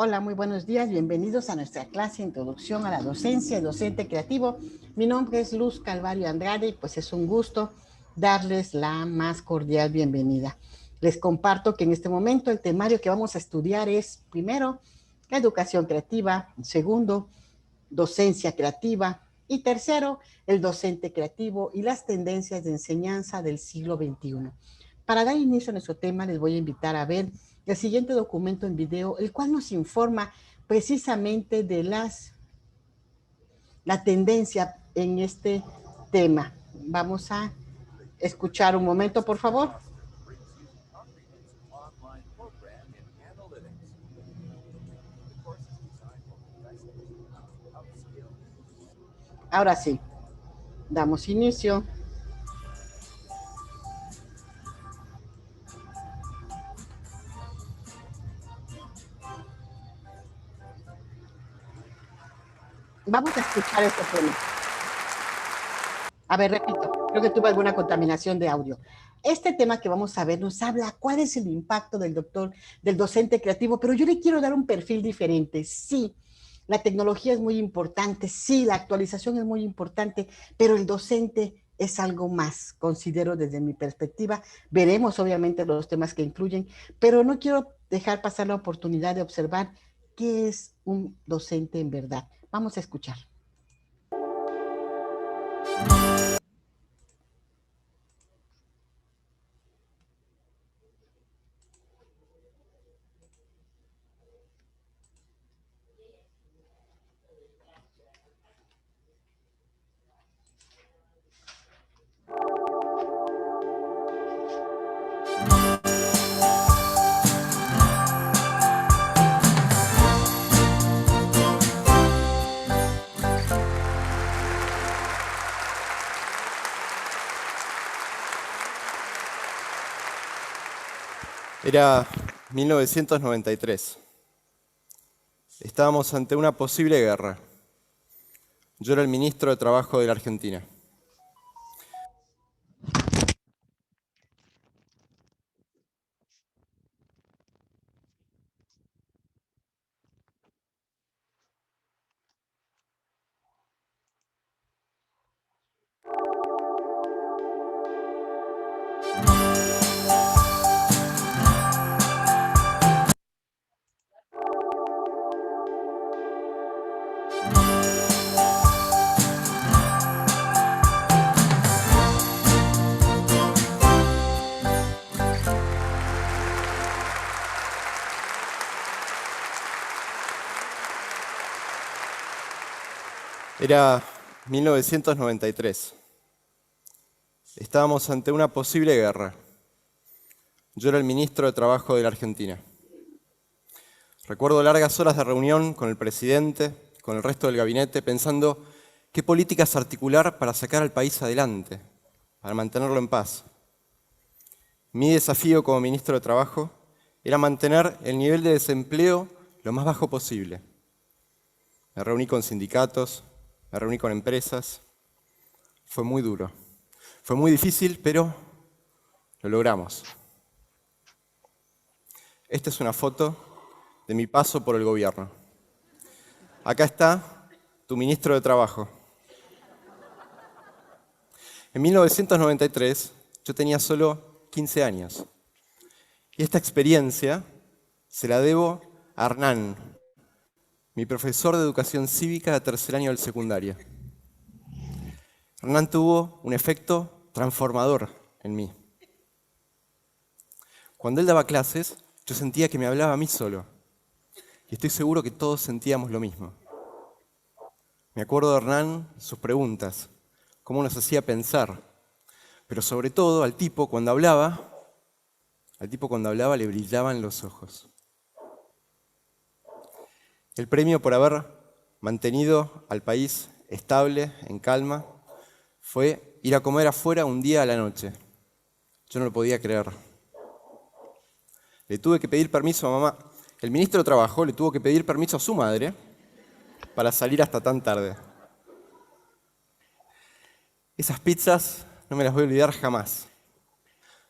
Hola, muy buenos días. Bienvenidos a nuestra clase Introducción a la Docencia y Docente Creativo. Mi nombre es Luz Calvario Andrade y pues es un gusto darles la más cordial bienvenida. Les comparto que en este momento el temario que vamos a estudiar es, primero, la educación creativa, segundo, docencia creativa y tercero, el docente creativo y las tendencias de enseñanza del siglo XXI. Para dar inicio a nuestro tema, les voy a invitar a ver el siguiente documento en video, el cual nos informa precisamente de la tendencia en este tema. Vamos a escuchar un momento, por favor. Ahora sí, damos inicio. Vamos a escuchar este tema. A ver, repito, creo que tuve alguna contaminación de audio. Este tema que vamos a ver nos habla cuál es el impacto del docente creativo, pero yo le quiero dar un perfil diferente. Sí, la tecnología es muy importante, sí, la actualización es muy importante, pero el docente es algo más, considero desde mi perspectiva. Veremos obviamente los temas que incluyen, pero no quiero dejar pasar la oportunidad de observar qué es un docente en verdad. Vamos a escuchar. Era 1993. Estábamos ante una posible guerra. Yo era el ministro de Trabajo de la Argentina. Era 1993. Estábamos ante una posible guerra. Yo era el ministro de Trabajo de la Argentina. Recuerdo largas horas de reunión con el presidente, con el resto del gabinete, pensando qué políticas articular para sacar al país adelante, para mantenerlo en paz. Mi desafío como ministro de Trabajo era mantener el nivel de desempleo lo más bajo posible. Me reuní con sindicatos, me reuní con empresas. Fue muy duro. Fue muy difícil, pero lo logramos. Esta es una foto de mi paso por el gobierno. Acá está tu ministro de Trabajo. En 1993 yo tenía solo 15 años. Y esta experiencia se la debo a Hernán, mi profesor de educación cívica de tercer año del secundario. Hernán tuvo un efecto transformador en mí. Cuando él daba clases, yo sentía que me hablaba a mí solo. Y estoy seguro que todos sentíamos lo mismo. Me acuerdo de Hernán, sus preguntas, cómo nos hacía pensar. Pero sobre todo, al tipo cuando hablaba le brillaban los ojos. El premio por haber mantenido al país estable, en calma, fue ir a comer afuera un día a la noche. Yo no lo podía creer. Le tuve que pedir permiso a mamá. El ministro de Trabajo le tuvo que pedir permiso a su madre para salir hasta tan tarde. Esas pizzas no me las voy a olvidar jamás.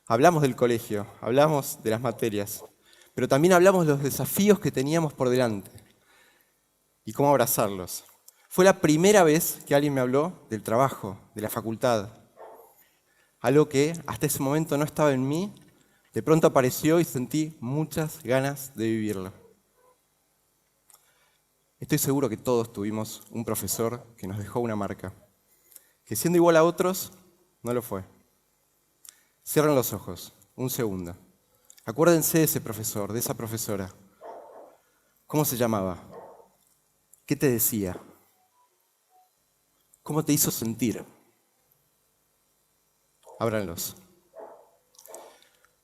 Hablamos del colegio, hablamos de las materias, pero también hablamos de los desafíos que teníamos por delante y cómo abrazarlos. Fue la primera vez que alguien me habló del trabajo, de la facultad. Algo que hasta ese momento no estaba en mí, de pronto apareció y sentí muchas ganas de vivirlo. Estoy seguro que todos tuvimos un profesor que nos dejó una marca, que siendo igual a otros, no lo fue. Cierren los ojos, un segundo. Acuérdense de ese profesor, de esa profesora. ¿Cómo se llamaba? ¿Qué te decía? ¿Cómo te hizo sentir? Ábranlos.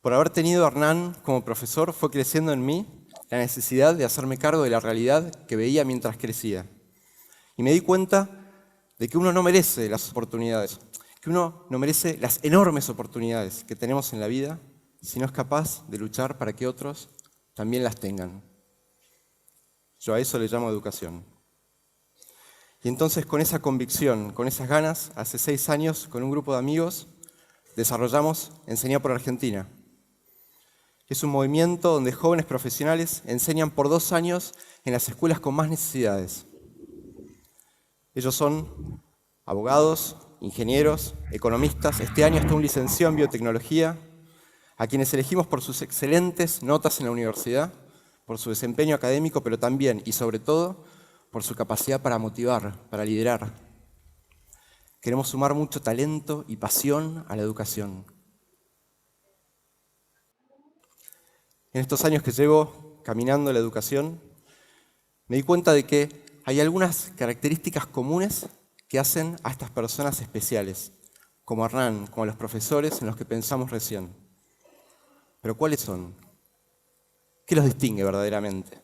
Por haber tenido a Hernán como profesor, fue creciendo en mí la necesidad de hacerme cargo de la realidad que veía mientras crecía. Y me di cuenta de que uno no merece las oportunidades, que uno no merece las enormes oportunidades que tenemos en la vida si no es capaz de luchar para que otros también las tengan. Yo a eso le llamo educación. Y entonces con esa convicción, con esas ganas, hace 6 años, con un grupo de amigos, desarrollamos Enseñar por Argentina. Es un movimiento donde jóvenes profesionales enseñan por 2 años en las escuelas con más necesidades. Ellos son abogados, ingenieros, economistas, este año hasta un licenciado en biotecnología, a quienes elegimos por sus excelentes notas en la universidad, por su desempeño académico, pero también y sobre todo por su capacidad para motivar, para liderar. Queremos sumar mucho talento y pasión a la educación. En estos años que llevo caminando la educación, me di cuenta de que hay algunas características comunes que hacen a estas personas especiales, como Hernán, como los profesores en los que pensamos recién. ¿Pero cuáles son? ¿Qué los distingue verdaderamente?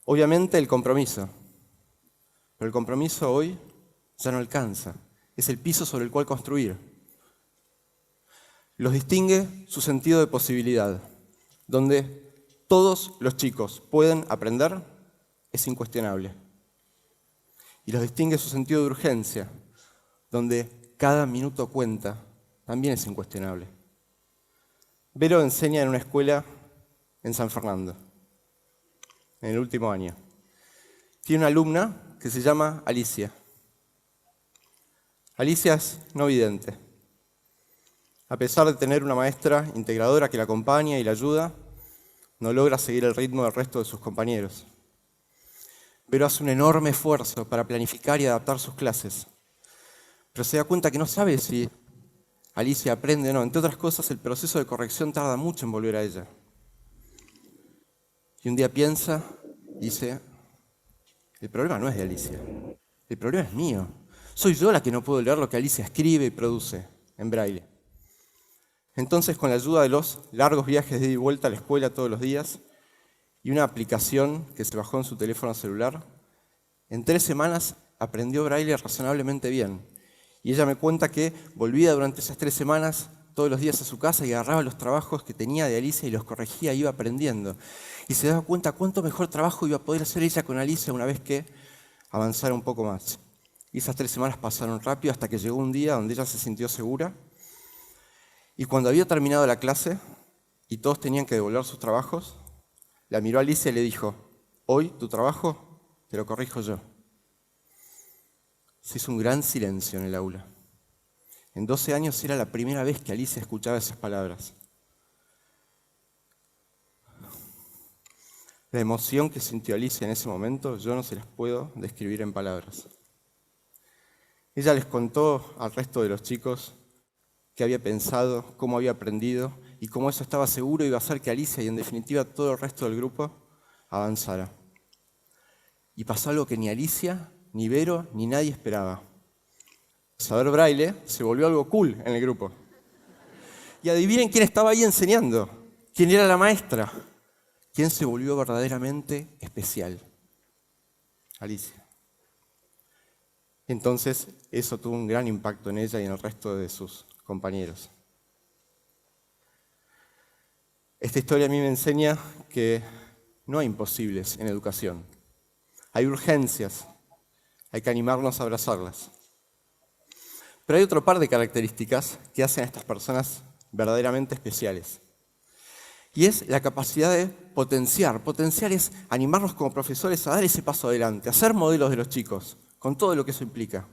Obviamente el compromiso, pero el compromiso hoy ya no alcanza, es el piso sobre el cual construir. Los distingue su sentido de posibilidad, donde todos los chicos pueden aprender, es incuestionable. Y los distingue su sentido de urgencia, donde cada minuto cuenta, también es incuestionable. Vero enseña en una escuela en San Fernando, en el último año. Tiene una alumna que se llama Alicia. Alicia es no vidente. A pesar de tener una maestra integradora que la acompaña y la ayuda, no logra seguir el ritmo del resto de sus compañeros. Pero hace un enorme esfuerzo para planificar y adaptar sus clases. Pero se da cuenta que no sabe si Alicia aprende o no. Entre otras cosas, el proceso de corrección tarda mucho en volver a ella. Y un día piensa y dice, el problema no es de Alicia, el problema es mío. Soy yo la que no puedo leer lo que Alicia escribe y produce en braille. Entonces, con la ayuda de los largos viajes de ida y vuelta a la escuela todos los días y una aplicación que se bajó en su teléfono celular, en 3 semanas aprendió braille razonablemente bien. Y ella me cuenta que volvía durante esas 3 semanas todos los días a su casa y agarraba los trabajos que tenía de Alicia y los corregía y iba aprendiendo. Y se daba cuenta cuánto mejor trabajo iba a poder hacer ella con Alicia una vez que avanzara un poco más. Y esas 3 semanas pasaron rápido hasta que llegó un día donde ella se sintió segura. Y cuando había terminado la clase y todos tenían que devolver sus trabajos, la miró a Alicia y le dijo, hoy tu trabajo te lo corrijo yo. Se hizo un gran silencio en el aula. En 12 años era la primera vez que Alicia escuchaba esas palabras. La emoción que sintió Alicia en ese momento yo no se las puedo describir en palabras. Ella les contó al resto de los chicos qué había pensado, cómo había aprendido y cómo eso estaba seguro iba a hacer que Alicia y en definitiva todo el resto del grupo avanzara. Y pasó algo que ni Alicia, ni Vero, ni nadie esperaba. Saber braille se volvió algo cool en el grupo. Y adivinen quién estaba ahí enseñando, quién era la maestra, quién se volvió verdaderamente especial. Alicia. Entonces eso tuvo un gran impacto en ella y en el resto de sus compañeros. Esta historia a mí me enseña que no hay imposibles en educación. Hay urgencias, hay que animarnos a abrazarlas. Pero hay otro par de características que hacen a estas personas verdaderamente especiales. Y es la capacidad de potenciar. Potenciar es animarnos como profesores a dar ese paso adelante, a ser modelos de los chicos, con todo lo que eso implica.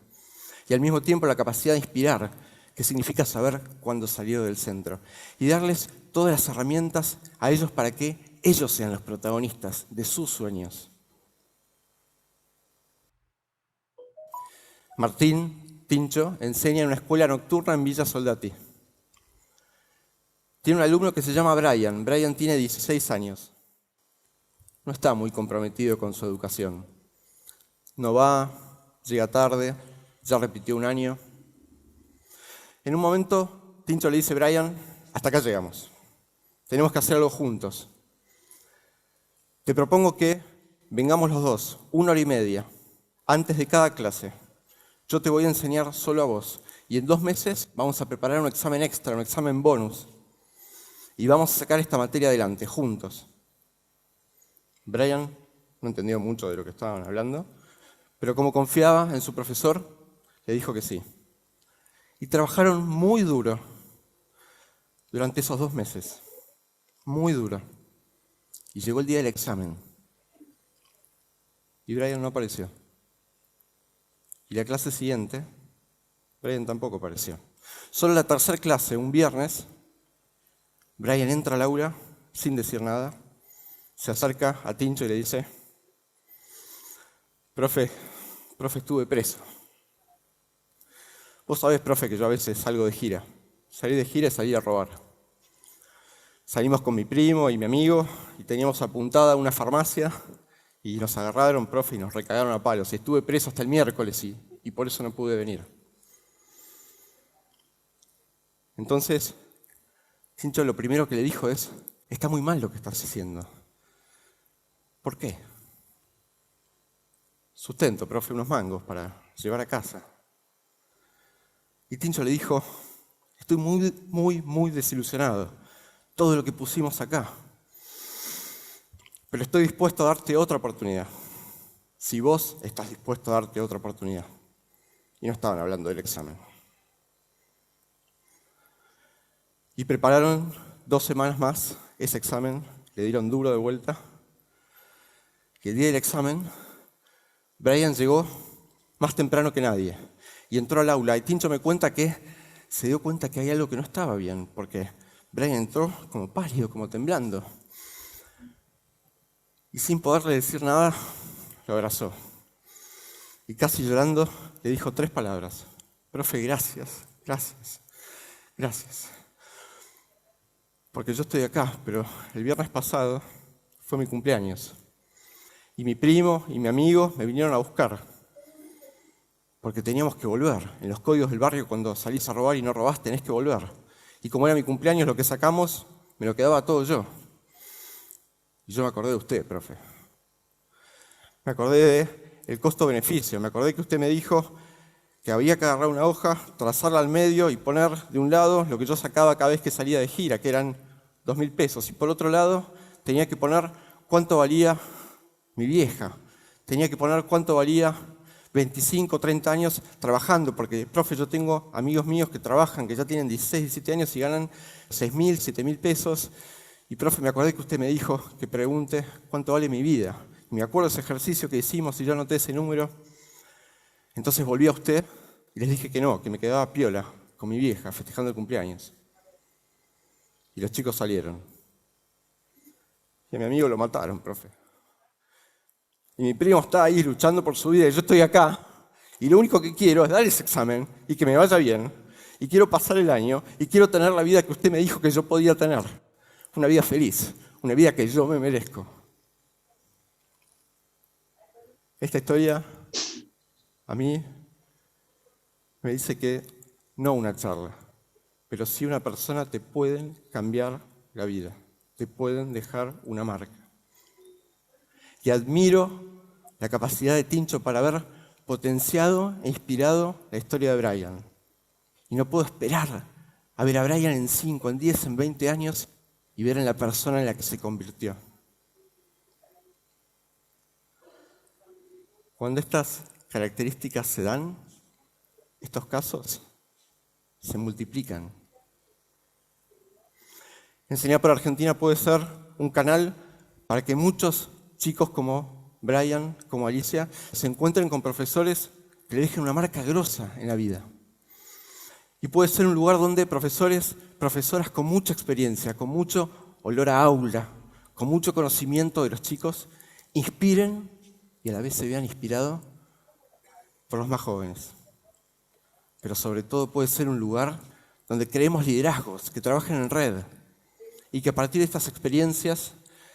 Y al mismo tiempo la capacidad de inspirar, que significa saber cuándo salir del centro. Y darles todas las herramientas a ellos para que ellos sean los protagonistas de sus sueños. Martín Tincho enseña en una escuela nocturna en Villa Soldati. Tiene un alumno que se llama Brian. Brian tiene 16 años. No está muy comprometido con su educación. No va, llega tarde, ya repitió un año. En un momento, Tincho le dice a Brian, hasta acá llegamos. Tenemos que hacer algo juntos. Te propongo que vengamos los dos, 1 hora y media, antes de cada clase. Yo te voy a enseñar solo a vos. Y en 2 meses vamos a preparar un examen extra, un examen bonus. Y vamos a sacar esta materia adelante, juntos. Brian no entendió mucho de lo que estaban hablando, pero como confiaba en su profesor, le dijo que sí. Y trabajaron muy duro durante esos 2 meses. Muy duro. Y llegó el día del examen. Y Brian no apareció. Y la clase siguiente, Brian tampoco apareció. Solo la tercera clase, un viernes, Brian entra al aula sin decir nada, se acerca a Tincho y le dice, profe, estuve preso. Vos sabés, profe, que yo a veces salgo de gira. Salir de gira es salir a robar. Salimos con mi primo y mi amigo y teníamos apuntada una farmacia y nos agarraron, profe, y nos recagaron a palos. Y estuve preso hasta el miércoles y por eso no pude venir. Entonces, Tincho lo primero que le dijo es, está muy mal lo que estás haciendo. ¿Por qué? Sustento, profe, unos mangos para llevar a casa. Y Tincho le dijo, estoy muy desilusionado. Todo lo que pusimos acá. Pero estoy dispuesto a darte otra oportunidad. Si vos estás dispuesto a darte otra oportunidad. Y no estaban hablando del examen. Y prepararon 2 semanas más ese examen, le dieron duro de vuelta. Y el día del examen, Brian llegó más temprano que nadie y entró al aula. Y Tincho me cuenta que se dio cuenta que hay algo que no estaba bien, porque Brian entró como pálido, como temblando. Y sin poderle decir nada, lo abrazó. Y casi llorando, le dijo 3 palabras. Profe, gracias. Porque yo estoy acá, pero el viernes pasado fue mi cumpleaños. Y mi primo y mi amigo me vinieron a buscar. Porque teníamos que volver. En los códigos del barrio, cuando salís a robar y no robás, tenés que volver. Y como era mi cumpleaños, lo que sacamos, me lo quedaba todo yo. Y yo me acordé de usted, profe. Me acordé del costo-beneficio. Me acordé que usted me dijo que había que agarrar una hoja, trazarla al medio y poner de un lado lo que yo sacaba cada vez que salía de gira, que eran 2.000 pesos. Y por otro lado, tenía que poner cuánto valía mi vieja. Tenía que poner cuánto valía 25, 30 años trabajando, porque, profe, yo tengo amigos míos que trabajan, que ya tienen 16, 17 años y ganan 6.000, 7.000 pesos. Y, profe, me acordé que usted me dijo que pregunte cuánto vale mi vida. Y me acuerdo de ese ejercicio que hicimos y yo anoté ese número. Entonces volví a usted y les dije que no, que me quedaba piola con mi vieja festejando el cumpleaños. Y los chicos salieron. Y a mi amigo lo mataron, profe. Y mi primo está ahí luchando por su vida y yo estoy acá. Y lo único que quiero es dar ese examen y que me vaya bien. Y quiero pasar el año y quiero tener la vida que usted me dijo que yo podía tener. Una vida feliz, una vida que yo me merezco. Esta historia a mí me dice que no una charla, pero sí una persona te pueden cambiar la vida, te pueden dejar una marca. Y admiro la capacidad de Tincho para haber potenciado e inspirado la historia de Brian. Y no puedo esperar a ver a Brian en 5, en 10, en 20 años y ver en la persona en la que se convirtió. Cuando estas características se dan, estos casos se multiplican. Enseñar por Argentina puede ser un canal para que muchos chicos como Brian, como Alicia, se encuentren con profesores que le dejen una marca grosa en la vida. Y puede ser un lugar donde profesores, profesoras con mucha experiencia, con mucho olor a aula, con mucho conocimiento de los chicos, inspiren y a la vez se vean inspirados por los más jóvenes. Pero sobre todo puede ser un lugar donde creemos liderazgos que trabajen en red y que a partir de estas experiencias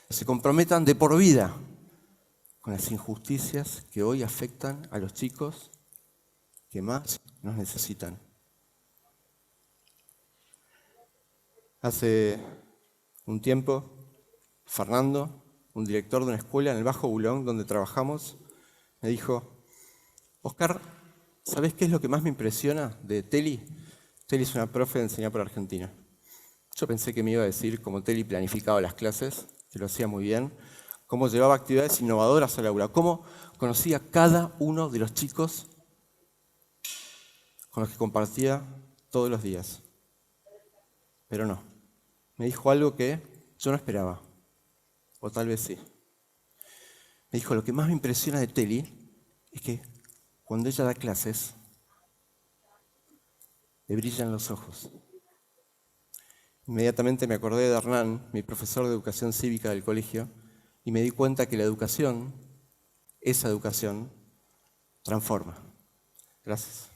se comprometan de por vida con las injusticias que hoy afectan a los chicos que más nos necesitan. Hace un tiempo, Fernando, un director de una escuela en el Bajo Bulón donde trabajamos, me dijo: Oscar, ¿sabés qué es lo que más me impresiona de Teli? Teli es una profe de enseñar por Argentina. Yo pensé que me iba a decir cómo Teli planificaba las clases, que lo hacía muy bien, cómo llevaba actividades innovadoras al aula, cómo conocía a cada uno de los chicos con los que compartía todos los días. Pero no, me dijo algo que yo no esperaba, o tal vez sí. Me dijo: lo que más me impresiona de Teli es que cuando ella da clases, le brillan los ojos. Inmediatamente me acordé de Hernán, mi profesor de educación cívica del colegio, y me di cuenta que la educación, esa educación, transforma. Gracias.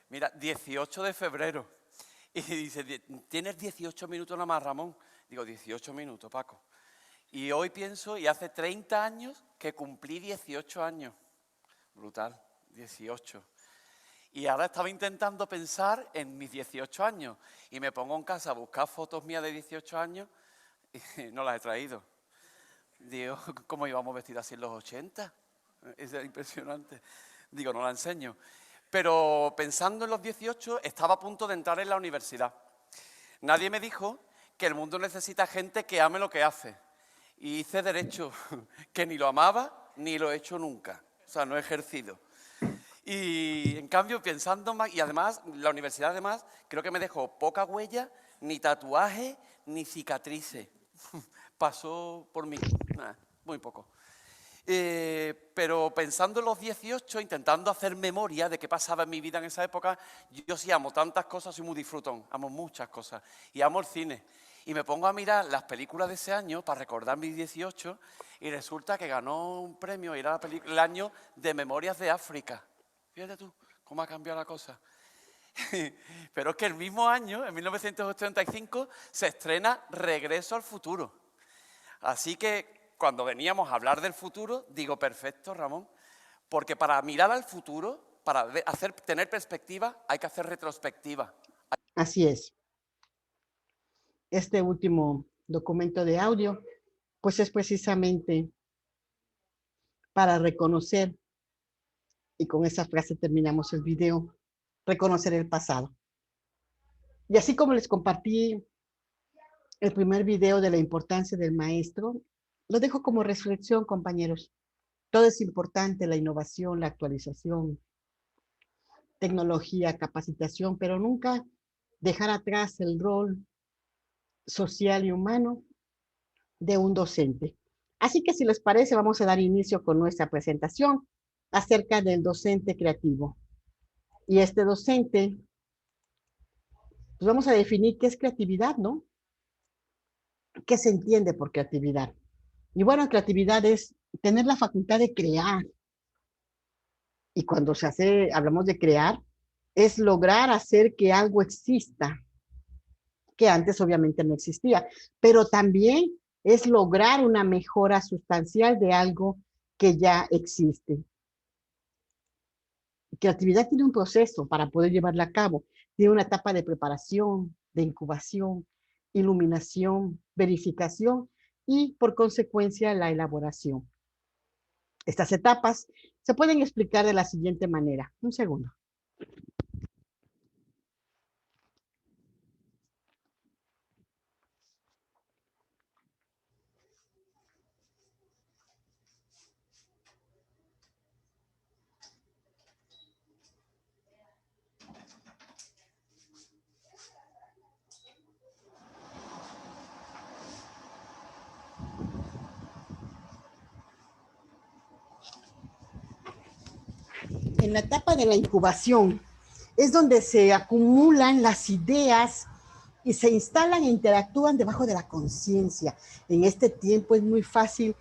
Mira, 18 de febrero. Y dice, ¿tienes 18 minutos nada más, Ramón? Digo, 18 minutos, Paco. Y hoy pienso, y hace 30 años que cumplí 18 años. Brutal, 18. Y ahora estaba intentando pensar en mis 18 años. Y me pongo en casa a buscar fotos mías de 18 años y no las he traído. Digo, ¿cómo íbamos vestidos así en los 80? Es impresionante. Digo, no la enseño. Pero pensando en los 18, estaba a punto de entrar en la universidad. Nadie me dijo que el mundo necesita gente que ame lo que hace. Y hice derecho, que ni lo amaba ni lo he hecho nunca. O sea, no he ejercido. Y en cambio, pensando más, y además, la universidad además, creo que me dejó poca huella, ni tatuaje, ni cicatrices. Pasó por mí, muy poco. Pero pensando en los 18, intentando hacer memoria de qué pasaba en mi vida en esa época, yo sí amo tantas cosas, soy muy disfrutón, amo muchas cosas y amo el cine. Y me pongo a mirar las películas de ese año para recordar mis 18 y resulta que ganó un premio, era el año de Memorias de África. Fíjate tú cómo ha cambiado la cosa. Pero es que el mismo año, en 1985, se estrena Regreso al Futuro. Así que cuando veníamos a hablar del futuro, digo, perfecto, Ramón, porque para mirar al futuro, para tener perspectiva, hay que hacer retrospectiva. Así es. Este último documento de audio, pues es precisamente para reconocer, y con esa frase terminamos el video, reconocer el pasado. Y así como les compartí el primer video de la importancia del maestro, lo dejo como reflexión, compañeros. Todo es importante, la innovación, la actualización, tecnología, capacitación, pero nunca dejar atrás el rol social y humano de un docente. Así que si les parece, vamos a dar inicio con nuestra presentación acerca del docente creativo. Y este docente, pues vamos a definir qué es creatividad, ¿no? ¿Qué se entiende por creatividad? Y bueno, creatividad es tener la facultad de crear. Y cuando hablamos de crear, es lograr hacer que algo exista, que antes obviamente no existía, pero también es lograr una mejora sustancial de algo que ya existe. Creatividad tiene un proceso para poder llevarla a cabo. Tiene una etapa de preparación, de incubación, iluminación, verificación y, por consecuencia, la elaboración. Estas etapas se pueden explicar de la siguiente manera. Un segundo. En la etapa de la incubación es donde se acumulan las ideas y se instalan e interactúan debajo de la conciencia. En este tiempo es muy fácil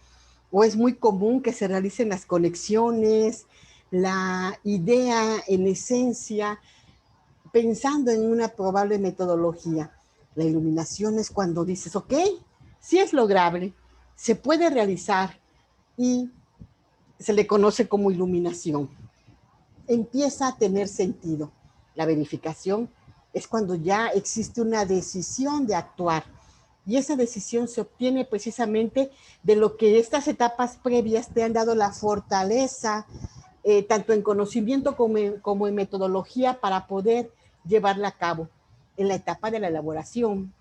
o es muy común que se realicen las conexiones, la idea en esencia, pensando en una probable metodología. La iluminación es cuando dices, ok, sí es lograble, se puede realizar y se le conoce como iluminación. Empieza a tener sentido. La verificación es cuando ya existe una decisión de actuar y esa decisión se obtiene precisamente de lo que estas etapas previas te han dado la fortaleza, tanto en conocimiento como en metodología para poder llevarla a cabo. En la etapa de la elaboración,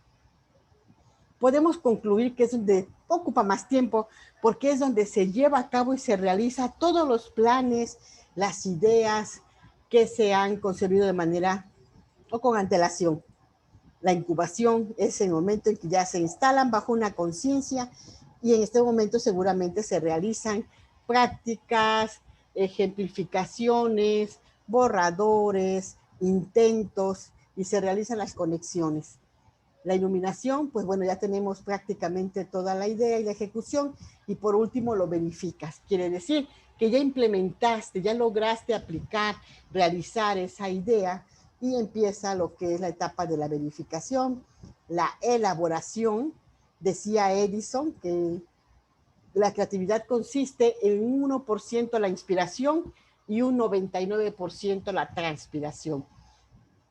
podemos concluir que es donde ocupa más tiempo, porque es donde se lleva a cabo y se realiza todos los planes, las ideas que se han concebido de manera o con antelación. La incubación es el momento en que ya se instalan bajo una conciencia y en este momento seguramente se realizan prácticas, ejemplificaciones, borradores, intentos y se realizan las conexiones. La iluminación, pues bueno, ya tenemos prácticamente toda la idea y la ejecución y por último lo verificas. Quiere decir que ya implementaste, ya lograste aplicar, realizar esa idea y empieza lo que es la etapa de la verificación, la elaboración. Decía Edison que la creatividad consiste en un 1% la inspiración y un 99% la transpiración.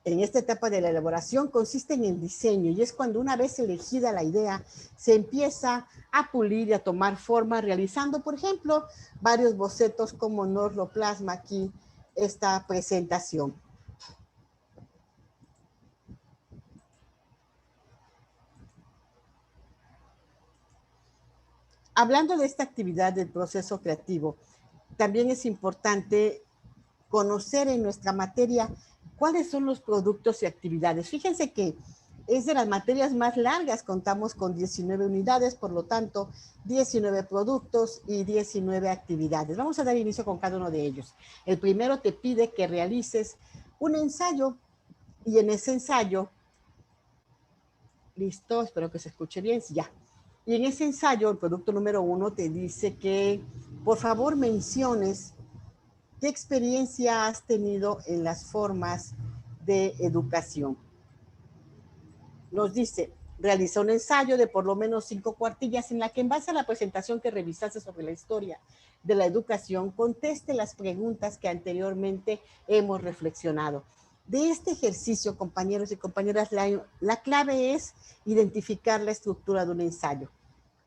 En esta etapa de la elaboración consiste en el diseño y es cuando una vez elegida la idea se empieza a pulir y a tomar forma realizando, por ejemplo, varios bocetos como nos lo plasma aquí esta presentación. Hablando de esta actividad del proceso creativo, también es importante conocer en nuestra materia cuáles son los productos y actividades. Fíjense que es de las materias más largas, contamos con 19 unidades, por lo tanto, 19 productos y 19 actividades. Vamos a dar inicio con cada uno de ellos. El primero te pide que realices un ensayo y en ese ensayo, listo, espero que se escuche bien, ya. Y en ese ensayo, el producto número 1 te dice que por favor menciones ¿qué experiencia has tenido en las formas de educación? Nos dice, realiza un ensayo de por lo menos 5 cuartillas en la que en base a la presentación que revisaste sobre la historia de la educación, conteste las preguntas que anteriormente hemos reflexionado. De este ejercicio, compañeros y compañeras, la clave es identificar la estructura de un ensayo.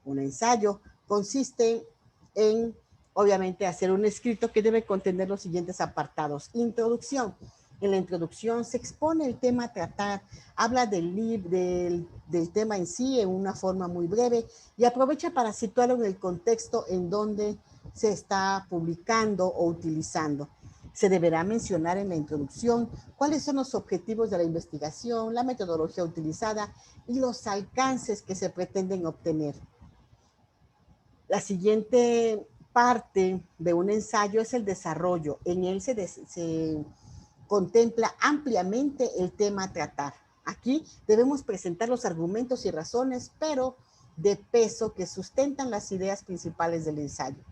Un ensayo consiste en, obviamente, hacer un escrito que debe contener los siguientes apartados. Introducción. En la introducción se expone el tema a tratar, habla del tema en sí en una forma muy breve y aprovecha para situarlo en el contexto en donde se está publicando o utilizando. Se deberá mencionar en la introducción cuáles son los objetivos de la investigación, la metodología utilizada y los alcances que se pretenden obtener. La siguiente parte de un ensayo es el desarrollo. En él se contempla ampliamente el tema a tratar. Aquí debemos presentar los argumentos y razones, pero de peso que sustentan las ideas principales del ensayo.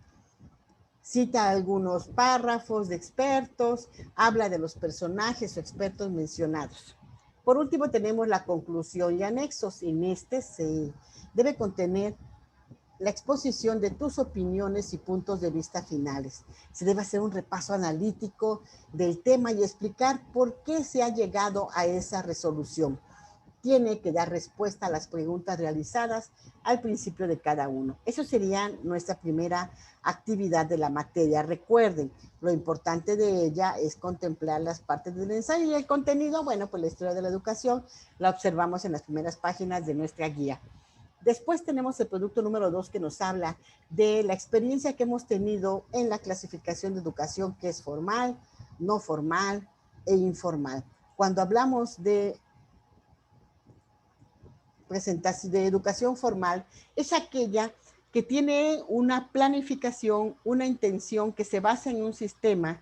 Cita algunos párrafos de expertos, habla de los personajes o expertos mencionados. Por último, tenemos la conclusión y anexos. En este se debe contener la exposición de tus opiniones y puntos de vista finales. Se debe hacer un repaso analítico del tema y explicar por qué se ha llegado a esa resolución. Tiene que dar respuesta a las preguntas realizadas al principio de cada uno. Eso sería nuestra primera actividad de la materia. Recuerden, lo importante de ella es contemplar las partes del ensayo y el contenido, bueno, pues la historia de la educación la observamos en las primeras páginas de nuestra guía. Después tenemos el producto número 2 que nos habla de la experiencia que hemos tenido en la clasificación de educación que es formal, no formal e informal. Cuando hablamos de presentación de educación formal, es aquella que tiene una planificación, una intención que se basa en un sistema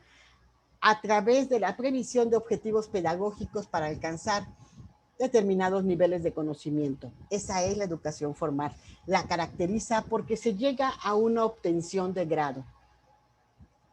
a través de la previsión de objetivos pedagógicos para alcanzar determinados niveles de conocimiento. Esa es la educación formal. La caracteriza porque se llega a una obtención de grado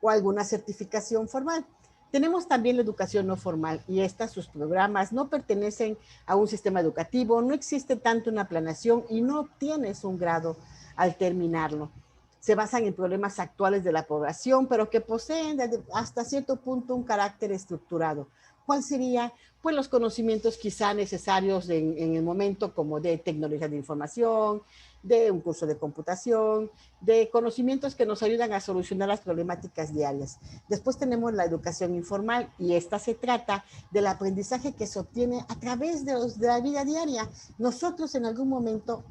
o alguna certificación formal. Tenemos también la educación no formal y sus programas no pertenecen a un sistema educativo, no existe tanto una planeación y no obtienes un grado al terminarlo. Se basan en problemas actuales de la población, pero que poseen hasta cierto punto un carácter estructurado. ¿Cuál sería? Pues los conocimientos quizá necesarios en el momento, como de tecnología de información, de un curso de computación, de conocimientos que nos ayudan a solucionar las problemáticas diarias. Después tenemos la educación informal y esta se trata del aprendizaje que se obtiene a través de la vida diaria. Nosotros en algún momento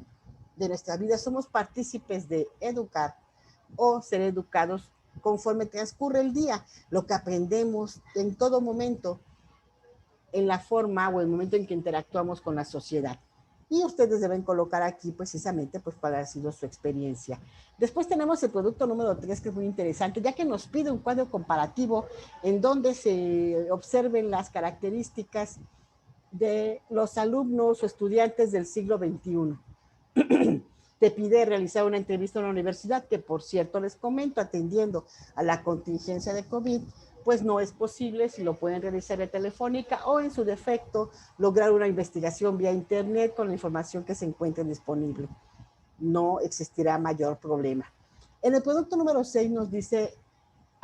de nuestra vida somos partícipes de educar o ser educados conforme transcurre el día. Lo que aprendemos en todo momento en la forma o el momento en que interactuamos con la sociedad. Y ustedes deben colocar aquí precisamente pues cuál ha sido su experiencia. Después tenemos el producto número 3 que es muy interesante, ya que nos pide un cuadro comparativo en donde se observen las características de los alumnos o estudiantes del siglo XXI. Te pide realizar una entrevista en la universidad, que por cierto les comento, atendiendo a la contingencia de COVID, pues no es posible, si lo pueden realizar vía telefónica o en su defecto lograr una investigación vía internet con la información que se encuentre disponible. No existirá mayor problema. En el producto número 6 nos dice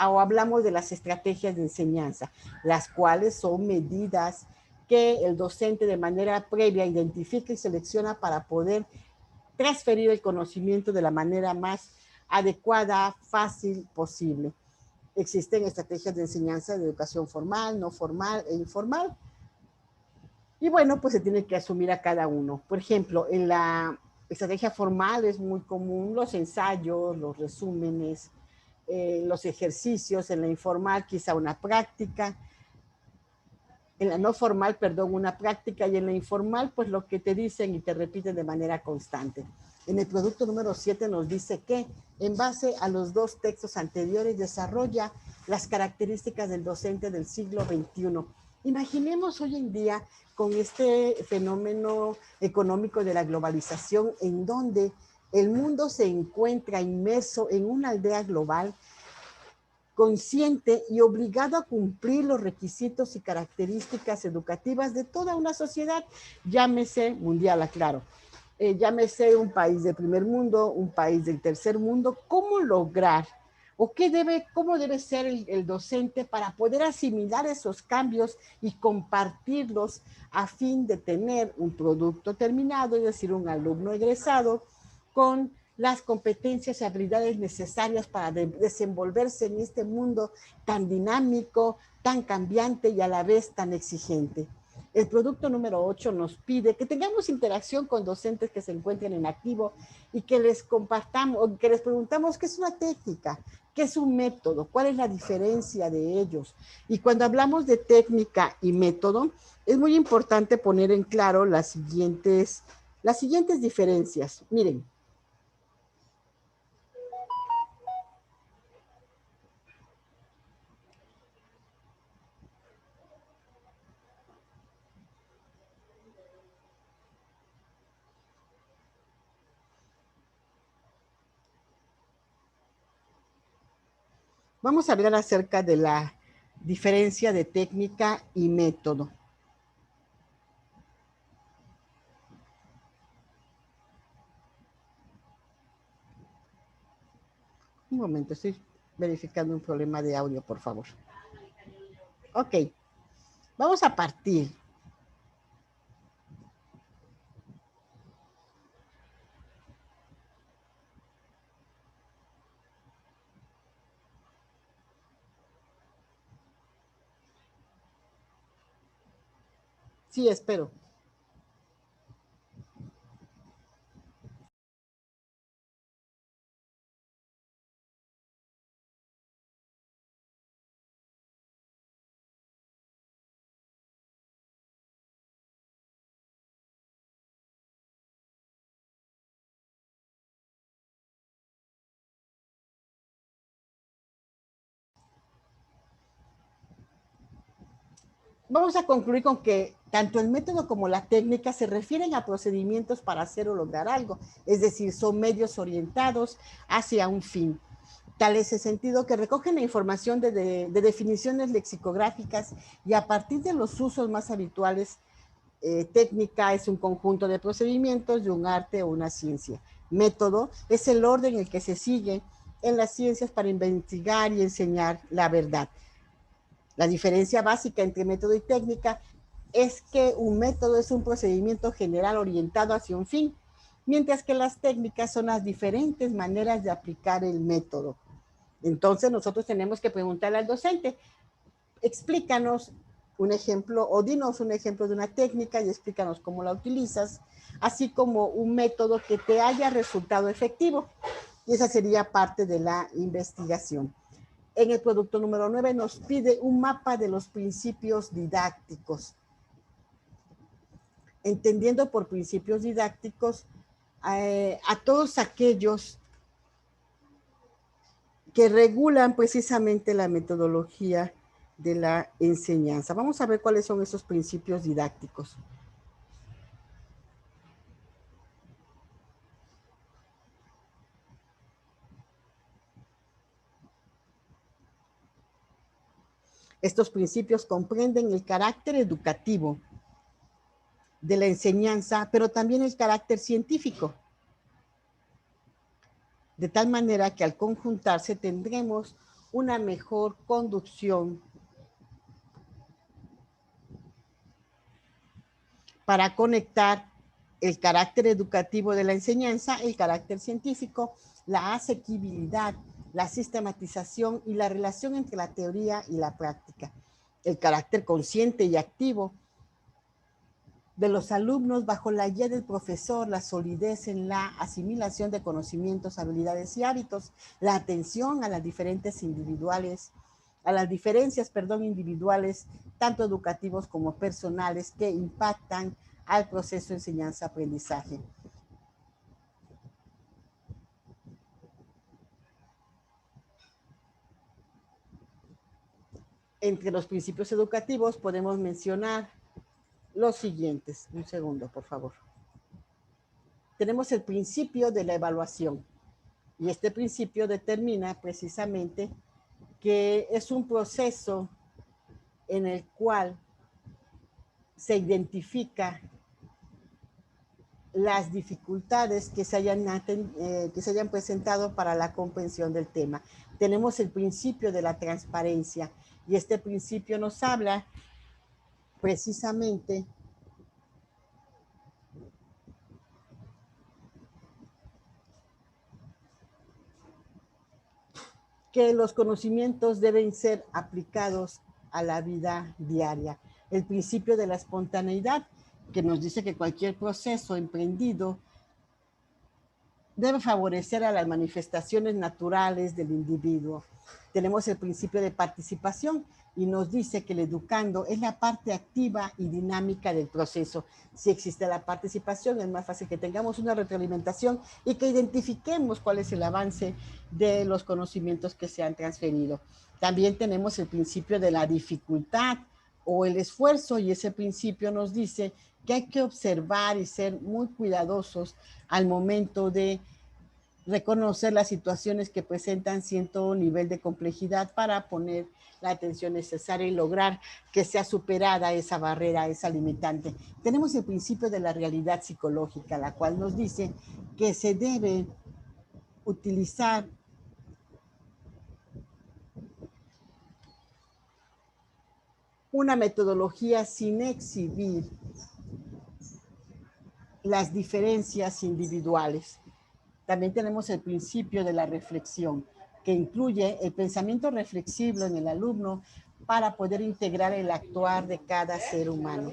o hablamos de las estrategias de enseñanza, las cuales son medidas que el docente de manera previa identifica y selecciona para poder transferir el conocimiento de la manera más adecuada, fácil posible. Existen estrategias de enseñanza de educación formal, no formal e informal. Y bueno, pues se tiene que asumir a cada uno. Por ejemplo, en la estrategia formal es muy común los ensayos, los resúmenes, los ejercicios. En la informal quizá una práctica. En la no formal, perdón, una práctica, y en la informal, pues lo que te dicen y te repiten de manera constante. En el producto número 7 nos dice que, en base a los dos textos anteriores, desarrolla las características del docente del siglo XXI. Imaginemos hoy en día con este fenómeno económico de la globalización, en donde el mundo se encuentra inmerso en una aldea global, consciente y obligado a cumplir los requisitos y características educativas de toda una sociedad, llámese mundial, aclaro, llámese un país de primer mundo, un país del tercer mundo. ¿Cómo lograr o cómo debe ser el docente para poder asimilar esos cambios y compartirlos a fin de tener un producto terminado, es decir, un alumno egresado con las competencias y habilidades necesarias para desenvolverse en este mundo tan dinámico, tan cambiante y a la vez tan exigente? El producto número 8 nos pide que tengamos interacción con docentes que se encuentren en activo y que les compartamos, o que les preguntamos qué es una técnica, qué es un método, cuál es la diferencia de ellos. Y cuando hablamos de técnica y método, es muy importante poner en claro las siguientes diferencias. Miren, vamos a hablar acerca de la diferencia de técnica y método. Un momento, estoy verificando un problema de audio, por favor. Ok, vamos a partir. Sí, espero. Vamos a concluir con que tanto el método como la técnica se refieren a procedimientos para hacer o lograr algo, es decir, son medios orientados hacia un fin. Tal es el sentido que recogen la información de definiciones lexicográficas y a partir de los usos más habituales, técnica es un conjunto de procedimientos de un arte o una ciencia. Método es el orden en el que se sigue en las ciencias para investigar y enseñar la verdad. La diferencia básica entre método y técnica es que un método es un procedimiento general orientado hacia un fin, mientras que las técnicas son las diferentes maneras de aplicar el método. Entonces nosotros tenemos que preguntarle al docente, explícanos un ejemplo o dinos un ejemplo de una técnica y explícanos cómo la utilizas, así como un método que te haya resultado efectivo. Y esa sería parte de la investigación. En el producto número 9 nos pide un mapa de los principios didácticos. Entendiendo por principios didácticos a todos aquellos que regulan precisamente la metodología de la enseñanza. Vamos a ver cuáles son esos principios didácticos. Estos principios comprenden el carácter educativo de la enseñanza, pero también el carácter científico. De tal manera que al conjuntarse tendremos una mejor conducción para conectar el carácter educativo de la enseñanza, el carácter científico, la asequibilidad, la sistematización y la relación entre la teoría y la práctica. El carácter consciente y activo de los alumnos bajo la guía del profesor, la solidez en la asimilación de conocimientos, habilidades y hábitos, la atención a las diferencias individuales, tanto educativos como personales, que impactan al proceso de enseñanza-aprendizaje. Entre los principios educativos podemos mencionar los siguientes. Un segundo, por favor. Tenemos el principio de la evaluación. Y este principio determina precisamente que es un proceso en el cual se identifica las dificultades que se hayan presentado para la comprensión del tema. Tenemos el principio de la transparencia y este principio nos habla precisamente que los conocimientos deben ser aplicados a la vida diaria. El principio de la espontaneidad, que nos dice que cualquier proceso emprendido debe favorecer a las manifestaciones naturales del individuo. Tenemos el principio de participación y nos dice que el educando es la parte activa y dinámica del proceso. Si existe la participación, es más fácil que tengamos una retroalimentación y que identifiquemos cuál es el avance de los conocimientos que se han transferido. También tenemos el principio de la dificultad o el esfuerzo, y ese principio nos dice que hay que observar y ser muy cuidadosos al momento de reconocer las situaciones que presentan cierto nivel de complejidad para poner la atención necesaria y lograr que sea superada esa barrera, esa limitante. Tenemos el principio de la realidad psicológica, la cual nos dice que se debe utilizar una metodología sin exhibir las diferencias individuales. También tenemos el principio de la reflexión, que incluye el pensamiento reflexivo en el alumno para poder integrar el actuar de cada ser humano.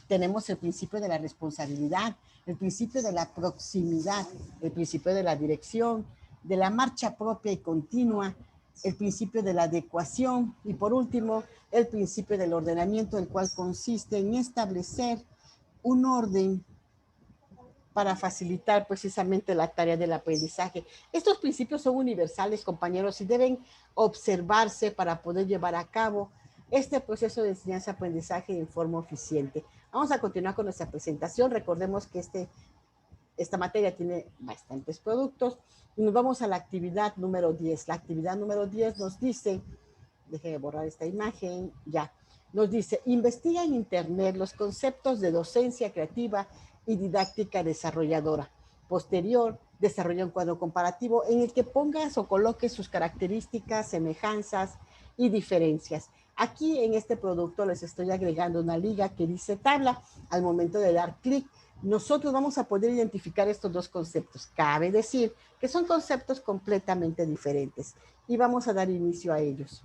Tenemos el principio de la responsabilidad, el principio de la proximidad, el principio de la dirección, de la marcha propia y continua, el principio de la adecuación y por último, el principio del ordenamiento, el cual consiste en establecer un orden para facilitar precisamente la tarea del aprendizaje. Estos principios son universales, compañeros, y deben observarse para poder llevar a cabo este proceso de enseñanza-aprendizaje en forma eficiente. Vamos a continuar con nuestra presentación. Recordemos que esta materia tiene bastantes productos y nos vamos a la actividad número 10. La actividad número 10 nos dice, déjenme borrar esta imagen, ya, nos dice, investiga en Internet los conceptos de docencia creativa y didáctica desarrolladora. Posterior, desarrolla un cuadro comparativo en el que pongas o coloques sus características, semejanzas y diferencias. Aquí en este producto les estoy agregando una liga que dice tabla. Al momento de dar clic, nosotros vamos a poder identificar estos dos conceptos. Cabe decir que son conceptos completamente diferentes y vamos a dar inicio a ellos.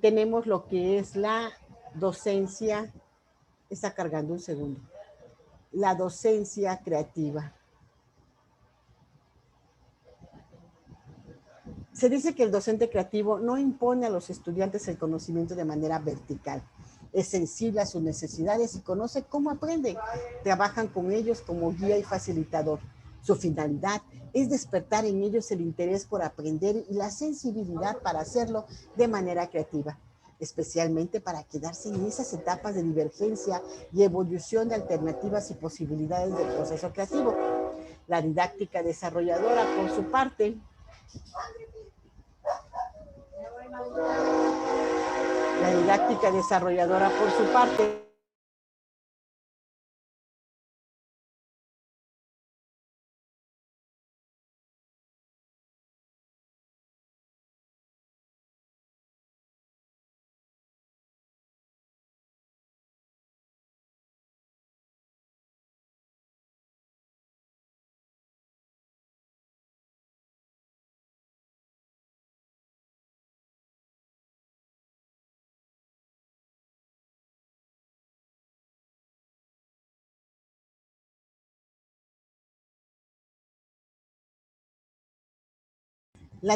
Tenemos lo que es la docencia, está cargando un segundo, la docencia creativa. Se dice que el docente creativo no impone a los estudiantes el conocimiento de manera vertical. Es sensible a sus necesidades y conoce cómo aprenden. Trabajan con ellos como guía y facilitador. Su finalidad es despertar en ellos el interés por aprender y la sensibilidad para hacerlo de manera creativa, especialmente para quedarse en esas etapas de divergencia y evolución de alternativas y posibilidades del proceso creativo. La didáctica desarrolladora, por su parte, la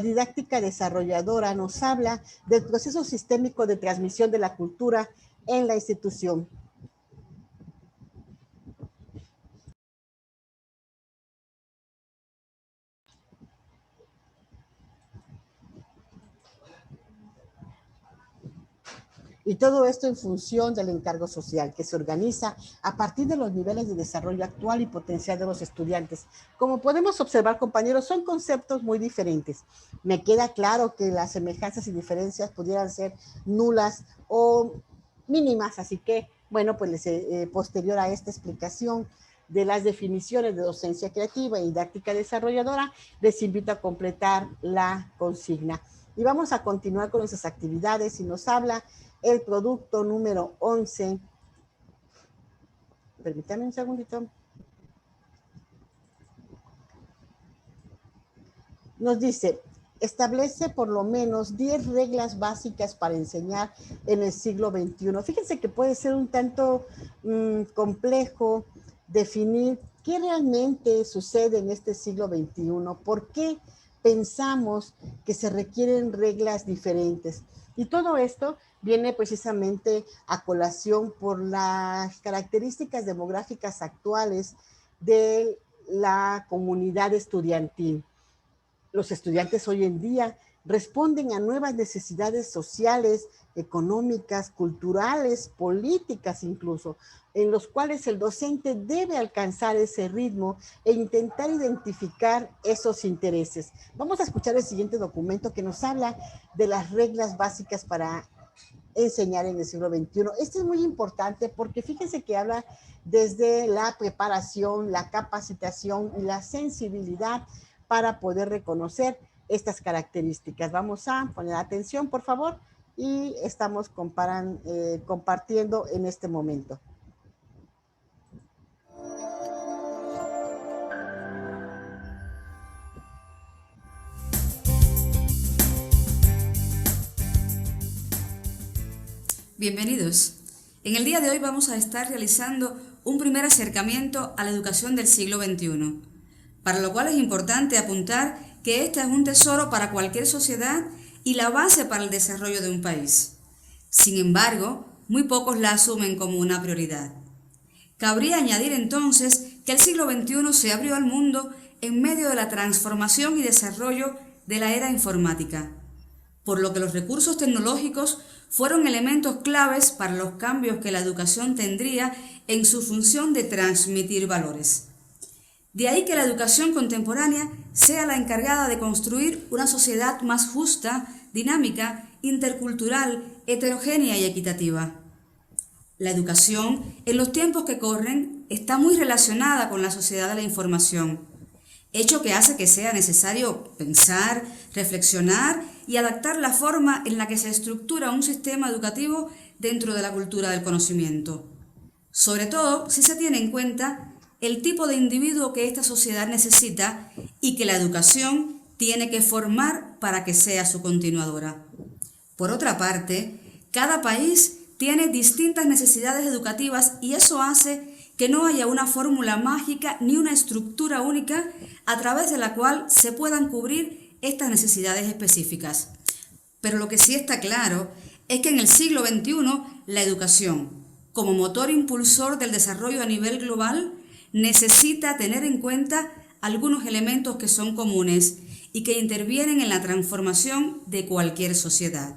didáctica desarrolladora nos habla del proceso sistémico de transmisión de la cultura en la institución. Y todo esto en función del encargo social que se organiza a partir de los niveles de desarrollo actual y potencial de los estudiantes. Como podemos observar, compañeros, son conceptos muy diferentes. Me queda claro que las semejanzas y diferencias pudieran ser nulas o mínimas, así que, bueno, pues posterior a esta explicación de las definiciones de docencia creativa y didáctica desarrolladora, les invito a completar la consigna. Y vamos a continuar con nuestras actividades y nos habla el producto número 11. Permítame un segundito. Nos dice, establece por lo menos 10 reglas básicas para enseñar en el siglo XXI. Fíjense que puede ser un tanto complejo definir qué realmente sucede en este siglo XXI. ¿Por qué pensamos que se requieren reglas diferentes? Y todo esto viene precisamente a colación por las características demográficas actuales de la comunidad estudiantil. Los estudiantes hoy en día responden a nuevas necesidades sociales, económicas, culturales, políticas incluso, en los cuales el docente debe alcanzar ese ritmo e intentar identificar esos intereses. Vamos a escuchar el siguiente documento que nos habla de las reglas básicas para enseñar en el siglo XXI. Esto es muy importante porque fíjense que habla desde la preparación, la capacitación y la sensibilidad para poder reconocer estas características. Vamos a poner atención, por favor. y estamos compartiendo en este momento. Bienvenidos. En el día de hoy vamos a estar realizando un primer acercamiento a la educación del siglo XXI, para lo cual es importante apuntar que esta es un tesoro para cualquier sociedad y la base para el desarrollo de un país. Sin embargo, muy pocos la asumen como una prioridad. Cabría añadir entonces que el siglo XXI se abrió al mundo en medio de la transformación y desarrollo de la era informática, por lo que los recursos tecnológicos fueron elementos claves para los cambios que la educación tendría en su función de transmitir valores. De ahí que la educación contemporánea sea la encargada de construir una sociedad más justa, dinámica, intercultural, heterogénea y equitativa. La educación, en los tiempos que corren, está muy relacionada con la sociedad de la información, hecho que hace que sea necesario pensar, reflexionar y adaptar la forma en la que se estructura un sistema educativo dentro de la cultura del conocimiento. Sobre todo si se tiene en cuenta el tipo de individuo que esta sociedad necesita y que la educación tiene que formar para que sea su continuadora. Por otra parte, cada país tiene distintas necesidades educativas y eso hace que no haya una fórmula mágica ni una estructura única a través de la cual se puedan cubrir estas necesidades específicas. Pero lo que sí está claro es que en el siglo XXI la educación, como motor impulsor del desarrollo a nivel global, necesita tener en cuenta algunos elementos que son comunes y que intervienen en la transformación de cualquier sociedad.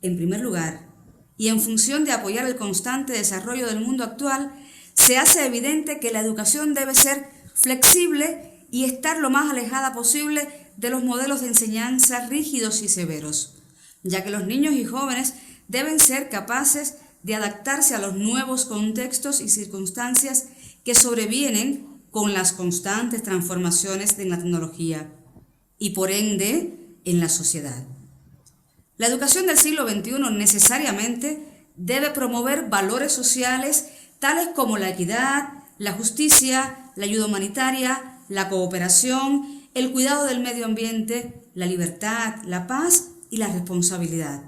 En primer lugar, y en función de apoyar el constante desarrollo del mundo actual, se hace evidente que la educación debe ser flexible y estar lo más alejada posible de los modelos de enseñanza rígidos y severos, ya que los niños y jóvenes deben ser capaces de adaptarse a los nuevos contextos y circunstancias que sobrevienen con las constantes transformaciones de la tecnología y, por ende, en la sociedad. La educación del siglo XXI necesariamente debe promover valores sociales tales como la equidad, la justicia, la ayuda humanitaria, la cooperación, el cuidado del medio ambiente, la libertad, la paz y la responsabilidad.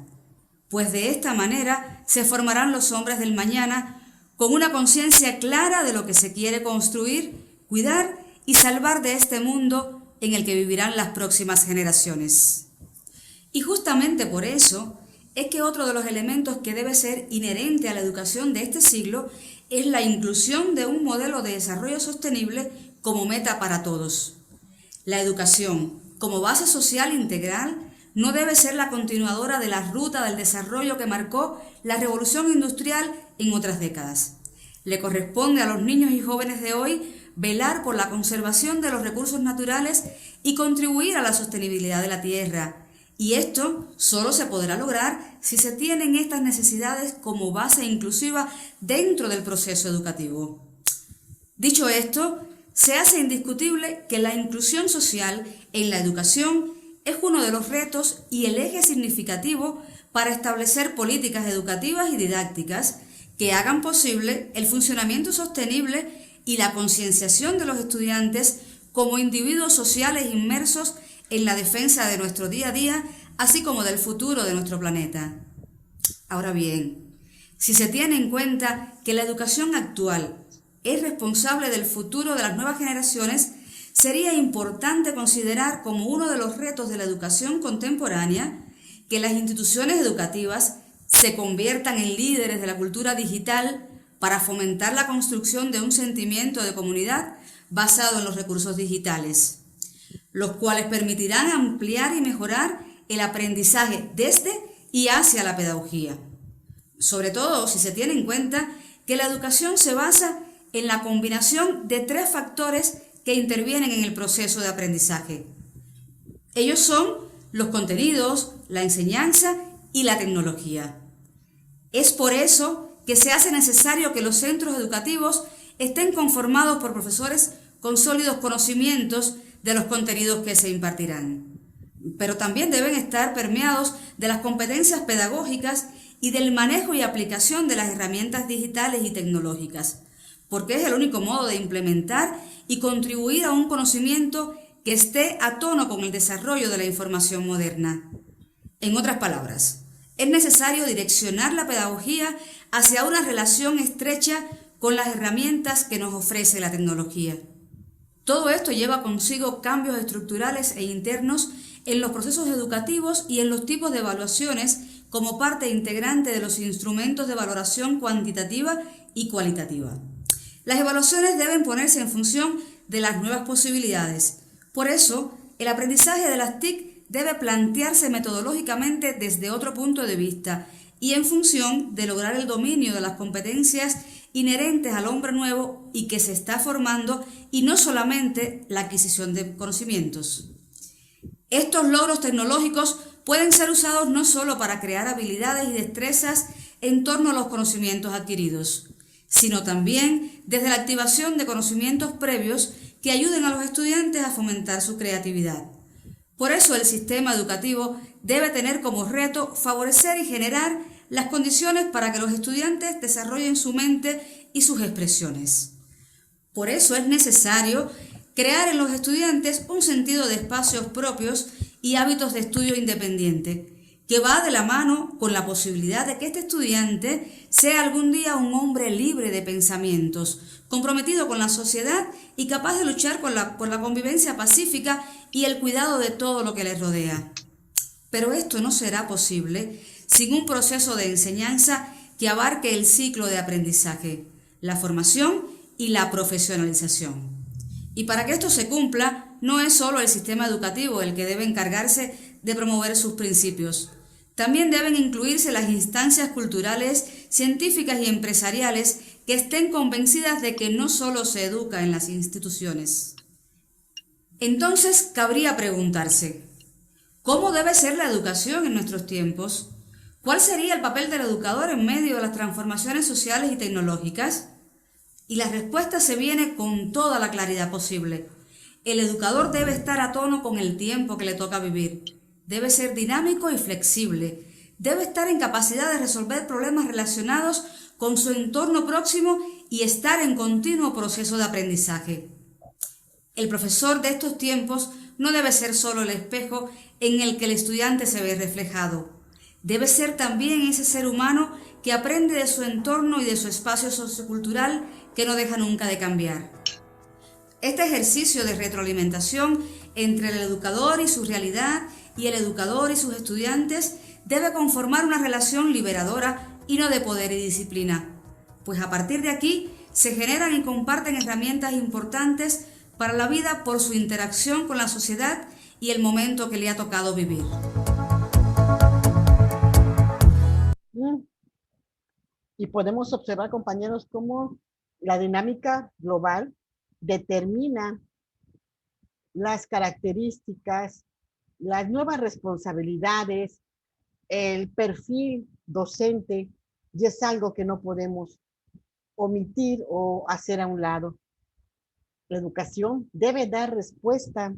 Pues de esta manera se formarán los hombres del mañana con una conciencia clara de lo que se quiere construir, cuidar y salvar de este mundo en el que vivirán las próximas generaciones. Y justamente por eso es que otro de los elementos que debe ser inherente a la educación de este siglo es la inclusión de un modelo de desarrollo sostenible como meta para todos. La educación, como base social integral, no debe ser la continuadora de la ruta del desarrollo que marcó la revolución industrial en otras décadas. Le corresponde a los niños y jóvenes de hoy velar por la conservación de los recursos naturales y contribuir a la sostenibilidad de la tierra. Y esto solo se podrá lograr si se tienen estas necesidades como base inclusiva dentro del proceso educativo. Dicho esto, se hace indiscutible que la inclusión social en la educación es uno de los retos y el eje significativo para establecer políticas educativas y didácticas que hagan posible el funcionamiento sostenible y la concienciación de los estudiantes como individuos sociales inmersos en la defensa de nuestro día a día, así como del futuro de nuestro planeta. Ahora bien, si se tiene en cuenta que la educación actual es responsable del futuro de las nuevas generaciones, sería importante considerar como uno de los retos de la educación contemporánea que las instituciones educativas se conviertan en líderes de la cultura digital para fomentar la construcción de un sentimiento de comunidad basado en los recursos digitales, los cuales permitirán ampliar y mejorar el aprendizaje desde y hacia la pedagogía. Sobre todo si se tiene en cuenta que la educación se basa en la combinación de tres factores que intervienen en el proceso de aprendizaje. Ellos son los contenidos, la enseñanza y la tecnología. Es por eso que se hace necesario que los centros educativos estén conformados por profesores con sólidos conocimientos de los contenidos que se impartirán. pero también deben estar permeados de las competencias pedagógicas y del manejo y aplicación de las herramientas digitales y tecnológicas, porque es el único modo de implementar y contribuir a un conocimiento que esté a tono con el desarrollo de la información moderna. En otras palabras, es necesario direccionar la pedagogía hacia una relación estrecha con las herramientas que nos ofrece la tecnología. Todo esto lleva consigo cambios estructurales e internos en los procesos educativos y en los tipos de evaluaciones como parte integrante de los instrumentos de valoración cuantitativa y cualitativa. Las evaluaciones deben ponerse en función de las nuevas posibilidades. Por eso, el aprendizaje de las TIC debe plantearse metodológicamente desde otro punto de vista y en función de lograr el dominio de las competencias inherentes al hombre nuevo y que se está formando, y no solamente la adquisición de conocimientos. Estos logros tecnológicos pueden ser usados no solo para crear habilidades y destrezas en torno a los conocimientos adquiridos, sino también desde la activación de conocimientos previos que ayuden a los estudiantes a fomentar su creatividad. Por eso el sistema educativo debe tener como reto favorecer y generar las condiciones para que los estudiantes desarrollen su mente y sus expresiones. Por eso es necesario crear en los estudiantes un sentido de espacios propios y hábitos de estudio independiente, que va de la mano con la posibilidad de que este estudiante sea algún día un hombre libre de pensamientos, comprometido con la sociedad y capaz de luchar por la convivencia pacífica y el cuidado de todo lo que le rodea. Pero esto no será posible sin un proceso de enseñanza que abarque el ciclo de aprendizaje, la formación y la profesionalización. Y para que esto se cumpla, no es solo el sistema educativo el que debe encargarse de promover sus principios. También deben incluirse las instancias culturales, científicas y empresariales que estén convencidas de que no solo se educa en las instituciones. Entonces, cabría preguntarse, ¿cómo debe ser la educación en nuestros tiempos? ¿Cuál sería el papel del educador en medio de las transformaciones sociales y tecnológicas? Y la respuesta se viene con toda la claridad posible. El educador debe estar a tono con el tiempo que le toca vivir. Debe ser dinámico y flexible. Debe estar en capacidad de resolver problemas relacionados con su entorno próximo y estar en continuo proceso de aprendizaje. El profesor de estos tiempos no debe ser solo el espejo en el que el estudiante se ve reflejado. Debe ser también ese ser humano que aprende de su entorno y de su espacio sociocultural que no deja nunca de cambiar. Este ejercicio de retroalimentación entre el educador y su realidad y el educador y sus estudiantes debe conformar una relación liberadora y no de poder y disciplina, pues a partir de aquí se generan y comparten herramientas importantes para la vida por su interacción con la sociedad y el momento que le ha tocado vivir. Y podemos observar, compañeros, cómo la dinámica global determina las características, las nuevas responsabilidades, el perfil docente, y es algo que no podemos omitir o hacer a un lado. La educación debe dar respuesta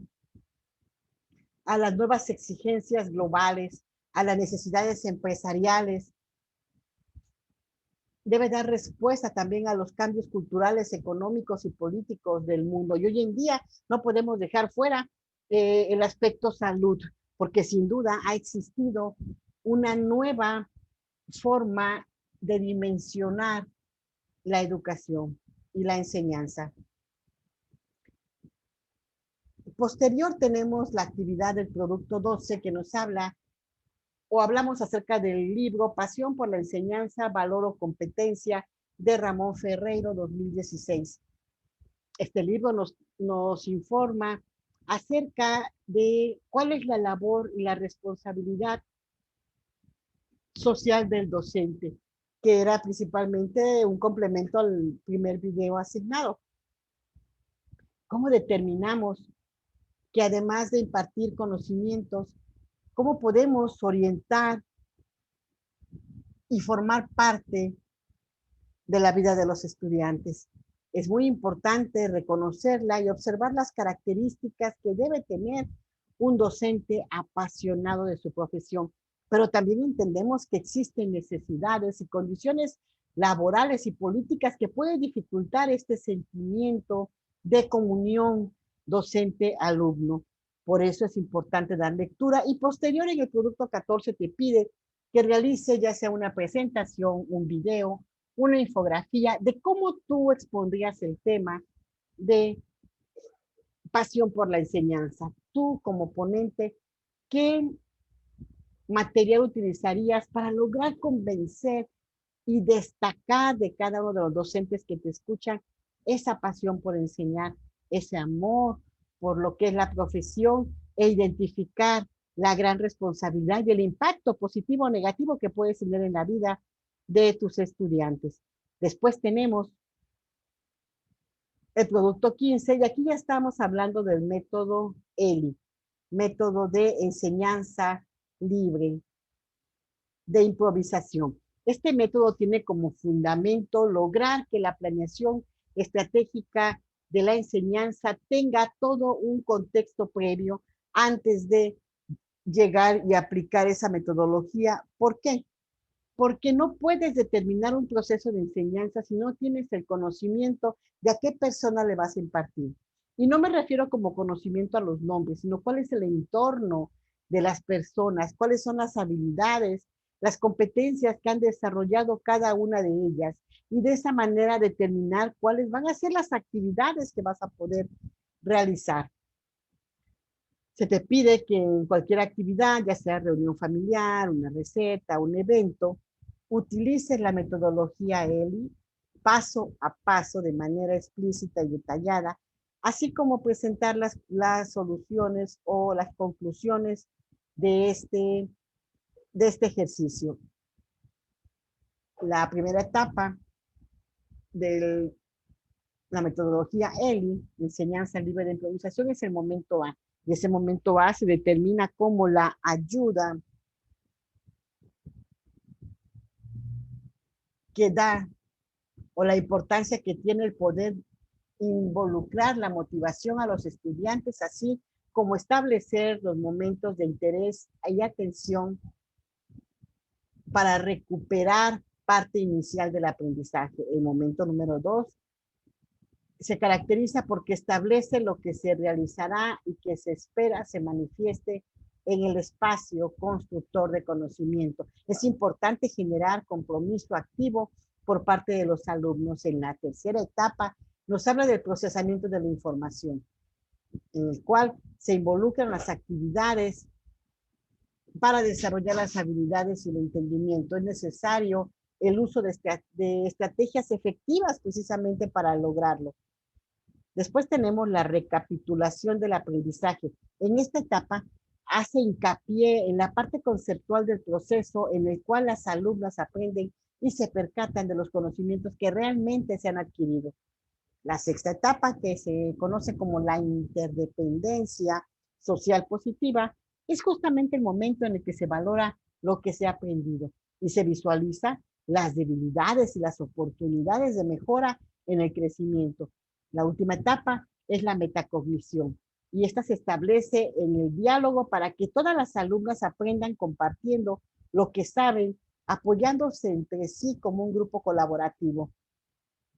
a las nuevas exigencias globales, a las necesidades empresariales. Debe dar respuesta también a los cambios culturales, económicos y políticos del mundo. Y hoy en día no podemos dejar fuera el aspecto salud, porque sin duda ha existido una nueva forma de dimensionar la educación y la enseñanza. Posterior tenemos la actividad del producto 12 que nos habla o hablamos acerca del libro Pasión por la Enseñanza, Valor o Competencia de Ramón Ferreiro, 2016. Este libro nos informa acerca de cuál es la labor y la responsabilidad social del docente, que era principalmente un complemento al primer video asignado. ¿Cómo determinamos que además de impartir conocimientos, cómo podemos orientar y formar parte de la vida de los estudiantes? Es muy importante reconocerla y observar las características que debe tener un docente apasionado de su profesión, pero también entendemos que existen necesidades y condiciones laborales y políticas que pueden dificultar este sentimiento de comunión docente-alumno. Por eso es importante dar lectura y posterior en el producto 14 te pide que realice ya sea una presentación, un video, una infografía de cómo tú expondrías el tema de pasión por la enseñanza. Tú como ponente, ¿qué material utilizarías para lograr convencer y destacar de cada uno de los docentes que te escuchan esa pasión por enseñar, ese amor por lo que es la profesión e identificar la gran responsabilidad y el impacto positivo o negativo que puedes tener en la vida de tus estudiantes? Después tenemos el producto 15 y aquí ya estamos hablando del método ELI, método de enseñanza libre, de improvisación. Este método tiene como fundamento lograr que la planeación estratégica de la enseñanza tenga todo un contexto previo antes de llegar y aplicar esa metodología. ¿Por qué? Porque no puedes determinar un proceso de enseñanza si no tienes el conocimiento de a qué persona le vas a impartir. Y no me refiero como conocimiento a los nombres, sino cuál es el entorno de las personas, cuáles son las habilidades, las competencias que han desarrollado cada una de ellas. Y de esa manera determinar cuáles van a ser las actividades que vas a poder realizar. Se te pide que en cualquier actividad, ya sea reunión familiar, una receta, un evento, utilices la metodología ELI paso a paso de manera explícita y detallada, así como presentar las soluciones o las conclusiones de este ejercicio. La primera etapa de la metodología ELI, enseñanza libre de improvisación, es el momento A. Y ese momento A se determina como la ayuda que da o la importancia que tiene el poder involucrar la motivación a los estudiantes, así como establecer los momentos de interés y atención para recuperar parte inicial del aprendizaje. El momento número 2 se caracteriza porque establece lo que se realizará y que se espera se manifieste en el espacio constructor de conocimiento. Es importante generar compromiso activo por parte de los alumnos. En la tercera etapa nos habla del procesamiento de la información, en el cual se involucran las actividades para desarrollar las habilidades y el entendimiento. Es necesario el uso de estrategias efectivas precisamente para lograrlo. Después tenemos la recapitulación del aprendizaje. En esta etapa hace hincapié en la parte conceptual del proceso en el cual las alumnas aprenden y se percatan de los conocimientos que realmente se han adquirido. La sexta etapa, que se conoce como la interdependencia social positiva, es justamente el momento en el que se valora lo que se ha aprendido y se visualiza las debilidades y las oportunidades de mejora en el crecimiento. La última etapa es la metacognición y esta se establece en el diálogo para que todas las alumnas aprendan compartiendo lo que saben, apoyándose entre sí como un grupo colaborativo.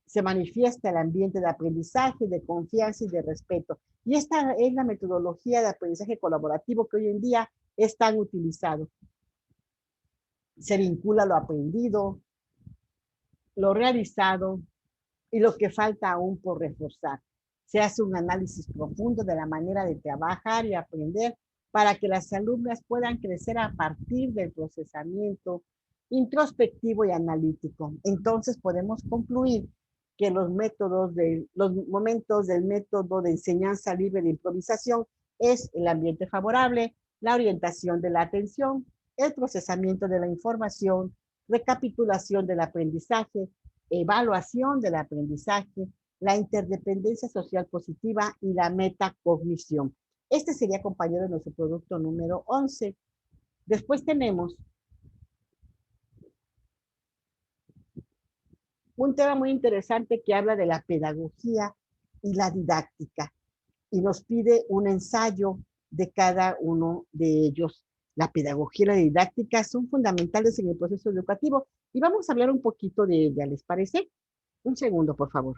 Se manifiesta el ambiente de aprendizaje, de confianza y de respeto. Y esta es la metodología de aprendizaje colaborativo que hoy en día es tan utilizado. Se vincula lo aprendido, lo realizado y lo que falta aún por reforzar. Se hace un análisis profundo de la manera de trabajar y aprender para que las alumnas puedan crecer a partir del procesamiento introspectivo y analítico. Entonces podemos concluir que los momentos del método de enseñanza libre de improvisación es el ambiente favorable, la orientación de la atención, el procesamiento de la información, recapitulación del aprendizaje, evaluación del aprendizaje, la interdependencia social positiva y la metacognición. Este sería, compañero, de nuestro producto número 11. Después tenemos un tema muy interesante que habla de la pedagogía y la didáctica y nos pide un ensayo de cada uno de ellos. La pedagogía y la didáctica son fundamentales en el proceso educativo y vamos a hablar un poquito de ella, ¿les parece? Un segundo, por favor.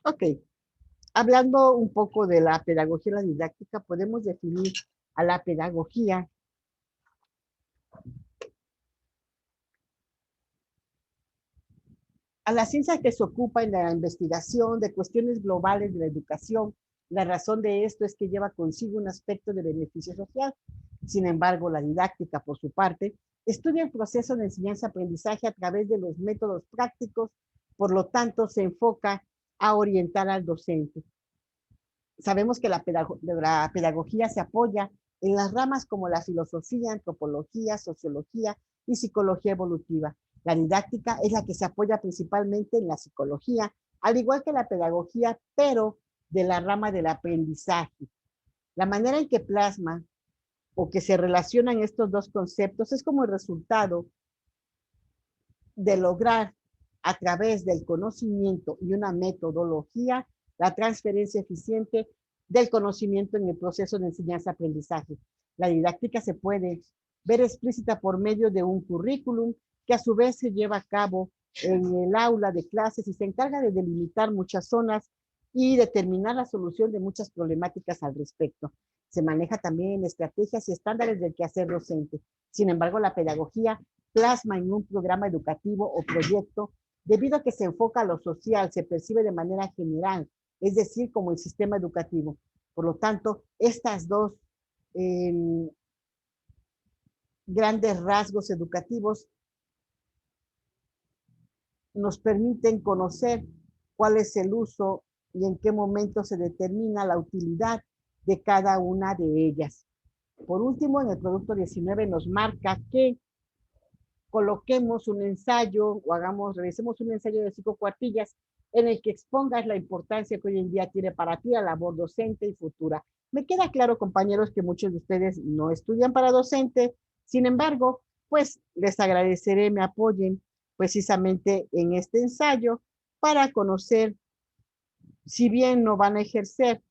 Ok, hablando un poco de la pedagogía y la didáctica, podemos definir a la pedagogía a la ciencia que se ocupa en la investigación de cuestiones globales de la educación. La razón de esto es que lleva consigo un aspecto de beneficio social. Sin embargo, la didáctica, por su parte, estudia el proceso de enseñanza-aprendizaje a través de los métodos prácticos, por lo tanto, se enfoca a orientar al docente. Sabemos que la pedagogía se apoya en las ramas como la filosofía, antropología, sociología y psicología evolutiva. La didáctica es la que se apoya principalmente en la psicología, al igual que la pedagogía, pero de la rama del aprendizaje. La manera en que plasma o que se relacionan estos dos conceptos es como el resultado de lograr a través del conocimiento y una metodología la transferencia eficiente del conocimiento en el proceso de enseñanza-aprendizaje. La didáctica se puede ver explícita por medio de un currículum que a su vez se lleva a cabo en el aula de clases y se encarga de delimitar muchas zonas y determinar la solución de muchas problemáticas al respecto. Se maneja también estrategias y estándares del quehacer docente. Sin embargo, la pedagogía plasma en un programa educativo o proyecto debido a que se enfoca a lo social, se percibe de manera general, es decir, como el sistema educativo. Por lo tanto, estas dos grandes rasgos educativos nos permiten conocer cuál es el uso y en qué momento se determina la utilidad de cada una de ellas. Por último, en el producto 19 nos marca que coloquemos un ensayo o realicemos un ensayo de 5 cuartillas en el que expongas la importancia que hoy en día tiene para ti la labor docente y futura. Me queda claro, compañeros, que muchos de ustedes no estudian para docente, sin embargo, pues les agradeceré me apoyen precisamente en este ensayo para conocer, si bien no van a ejercer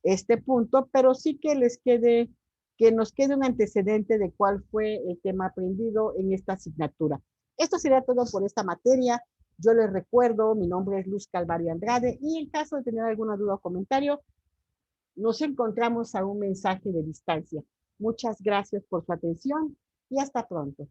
este punto, pero sí que nos quede un antecedente de cuál fue el tema aprendido en esta asignatura. Esto sería todo por esta materia. Yo les recuerdo, mi nombre es Luz Calvario Andrade y en caso de tener alguna duda o comentario, nos encontramos a un mensaje de distancia. Muchas gracias por su atención y hasta pronto.